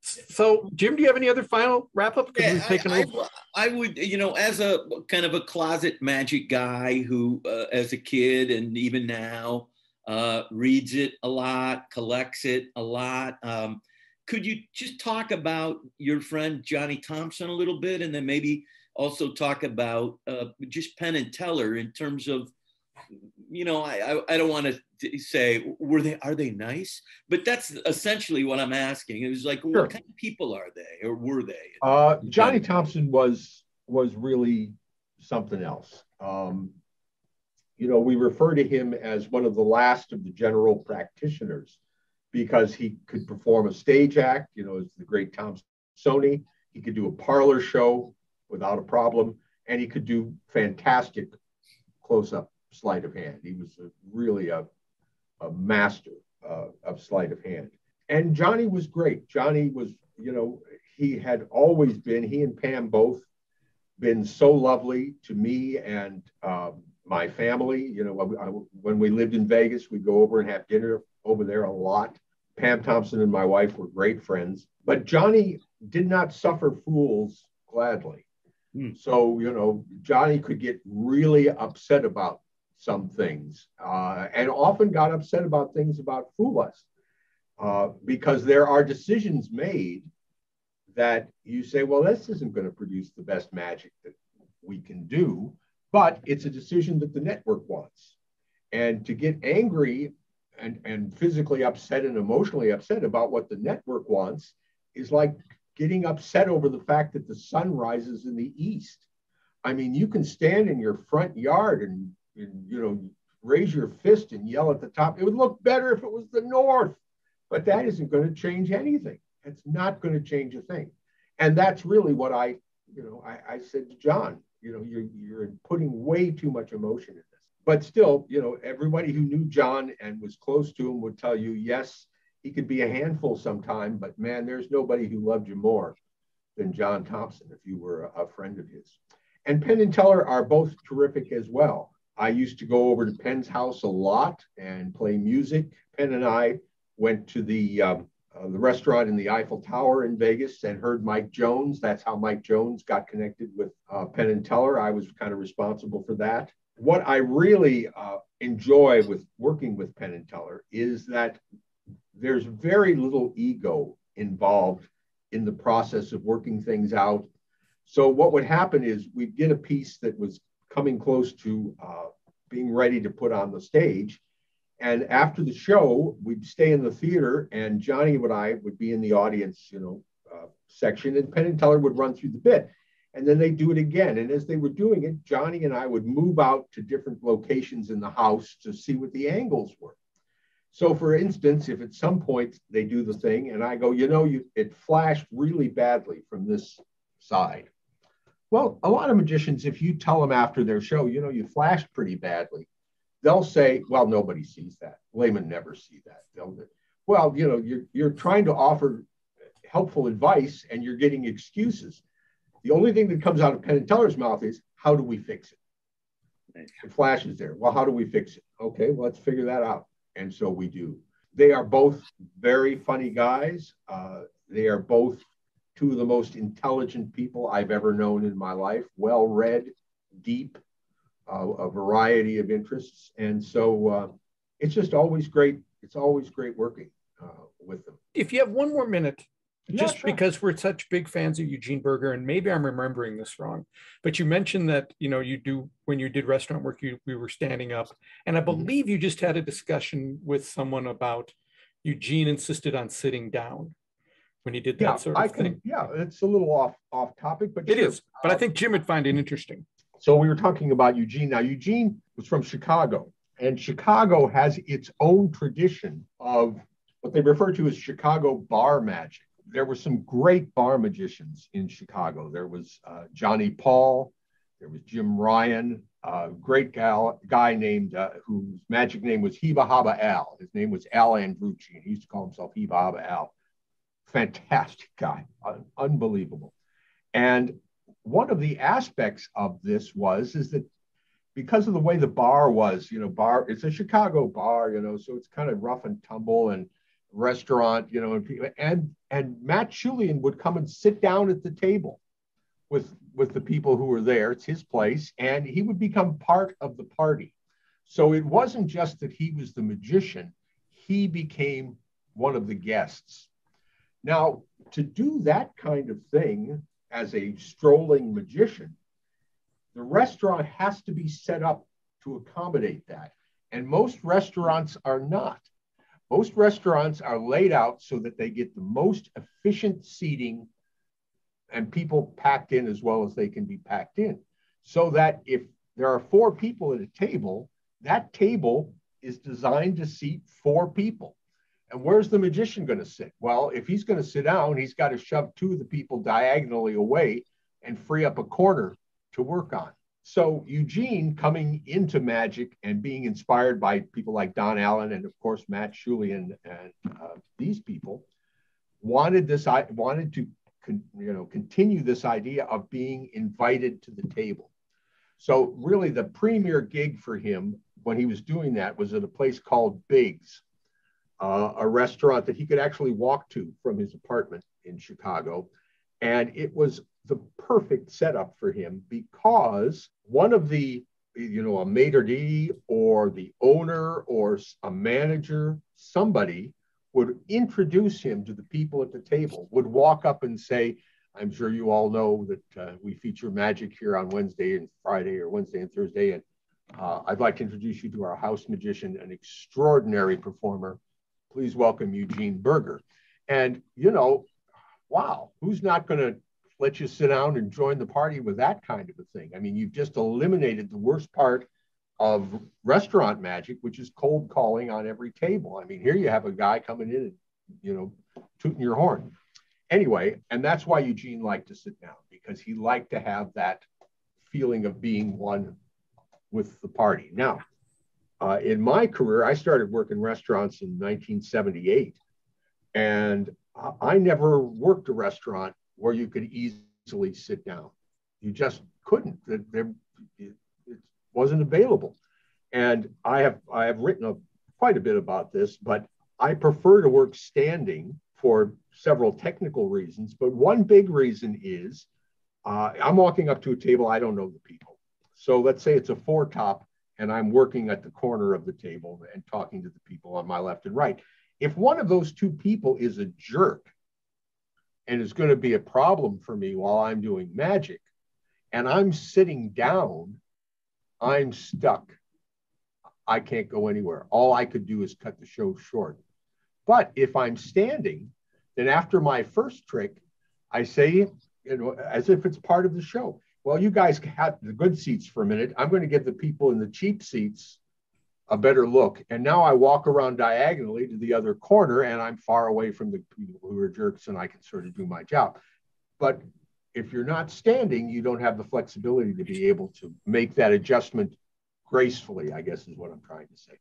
So, Jim, do you have any other final wrap up? Because Yeah, we've taken over. I would, as a kind of a closet magic guy who, as a kid and even now, reads it a lot, collects it a lot. Could you just talk about your friend Johnny Thompson a little bit, and then maybe also talk about just Penn and Teller in terms of, I don't want to say are they nice, but that's essentially what I'm asking. It was like, Sure. what kind of people are they, or were they? Johnny Thompson was really something else. We refer to him as one of the last of the general practitioners because he could perform a stage act, as the great Thompsoni. He could do a parlor show without a problem, and he could do fantastic close-up sleight of hand. He was really a master of sleight of hand. And Johnny was great. Johnny was, he had always been, he and Pam both been so lovely to me and my family. When we lived in Vegas, we'd go over and have dinner over there a lot. Pam Thompson and my wife were great friends, but Johnny did not suffer fools gladly. So, Johnny could get really upset about some things and often got upset about things about Fool Us because there are decisions made that you say, well, this isn't going to produce the best magic that we can do, but it's a decision that the network wants. And to get angry and physically upset and emotionally upset about what the network wants is like getting upset over the fact that the sun rises in the east. I mean, you can stand in your front yard and raise your fist and yell at the top. It would look better if it was the north, but that isn't going to change anything. It's not going to change a thing. And that's really what I said to John, you're putting way too much emotion in this. But still, everybody who knew John and was close to him would tell you, yes, he could be a handful sometime, but man, there's nobody who loved you more than John Thompson if you were a friend of his. And Penn and Teller are both terrific as well. I used to go over to Penn's house a lot and play music. Penn and I went to the restaurant in the Eiffel Tower in Vegas and heard Mike Jones. That's how Mike Jones got connected with Penn and Teller. I was kind of responsible for that. What I really enjoy with working with Penn and Teller is that there's very little ego involved in the process of working things out. So what would happen is we'd get a piece that was coming close to being ready to put on the stage. And after the show, we'd stay in the theater and Johnny and I would be in the audience, section, and Penn and Teller would run through the bit. And then they do it again. And as they were doing it, Johnny and I would move out to different locations in the house to see what the angles were. So for instance, if at some point they do the thing and I go, it flashed really badly from this side. Well, a lot of magicians, if you tell them after their show, you flashed pretty badly, they'll say, well, nobody sees that. Laymen never see that. Well, you're trying to offer helpful advice and you're getting excuses. The only thing that comes out of Penn and Teller's mouth is, how do we fix it? It flashes there. Well, how do we fix it? Okay, well, let's figure that out. And so we do. They are both very funny guys. They are both two of the most intelligent people I've ever known in my life, well-read, deep, a variety of interests. And so it's just always great. It's always great working with them. If you have one more minute, just sure. because we're such big fans of Eugene Burger, and maybe I'm remembering this wrong, but you mentioned that, when you did restaurant work, we were standing up. And I believe you just had a discussion with someone about Eugene insisted on sitting down when he did that sort of thing. Yeah, it's a little off topic, but it is. But I think Jim would find it interesting. So we were talking about Eugene. Now, Eugene was from Chicago, and Chicago has its own tradition of what they refer to as Chicago bar magic. There were some great bar magicians in Chicago. There was Johnny Paul. There was Jim Ryan, a great guy named whose magic name was Heba Haba Al. His name was Al Andrucci, and he used to call himself Heba Haba Al. Fantastic guy, unbelievable. And one of the aspects of this is that because of the way the bar was, it's a Chicago bar, so it's kind of rough and tumble, and restaurant, and Matt Schulian would come and sit down at the table with the people who were there. It's his place, and he would become part of the party. So it wasn't just that he was the magician, he became one of the guests. Now, to do that kind of thing as a strolling magician, the restaurant has to be set up to accommodate that. And most restaurants are not. Most restaurants are laid out so that they get the most efficient seating and people packed in as well as they can be packed in. So that if there are 4 people at a table, that table is designed to seat 4 people. And where's the magician going to sit? Well, if he's going to sit down, he's got to shove 2 of the people diagonally away and free up a corner to work on. So Eugene, coming into magic and being inspired by people like Don Allen and of course Matt Schulian and these people, wanted to continue this idea of being invited to the table. So really the premier gig for him when he was doing that was at a place called Biggs, a restaurant that he could actually walk to from his apartment in Chicago. And it was the perfect setup for him because one of the, a maitre d' or the owner or a manager, somebody would introduce him to the people at the table, would walk up and say, I'm sure you all know that we feature magic here on Wednesday and Friday, or Wednesday and Thursday. And I'd like to introduce you to our house magician, an extraordinary performer. Please welcome Eugene Burger. And, wow, who's not going to let you sit down and join the party with that kind of a thing? I mean, you've just eliminated the worst part of restaurant magic, which is cold calling on every table. I mean, here you have a guy coming in and, tooting your horn. Anyway, and that's why Eugene liked to sit down, because he liked to have that feeling of being one with the party. Now, in my career, I started working restaurants in 1978, and I never worked a restaurant where you could easily sit down. You just couldn't. It wasn't available. And I have written quite a bit about this, but I prefer to work standing for several technical reasons. But one big reason is I'm walking up to a table, I don't know the people. So let's say it's a 4-top, and I'm working at the corner of the table and talking to the people on my left and right. If one of those 2 people is a jerk and is going to be a problem for me while I'm doing magic, and I'm sitting down, I'm stuck. I can't go anywhere. All I could do is cut the show short. But if I'm standing, then after my first trick, I say, as if it's part of the show, well, you guys have the good seats for a minute. I'm going to give the people in the cheap seats a better look. And now I walk around diagonally to the other corner, and I'm far away from the people who are jerks, and I can sort of do my job. But if you're not standing, you don't have the flexibility to be able to make that adjustment gracefully, I guess is what I'm trying to say.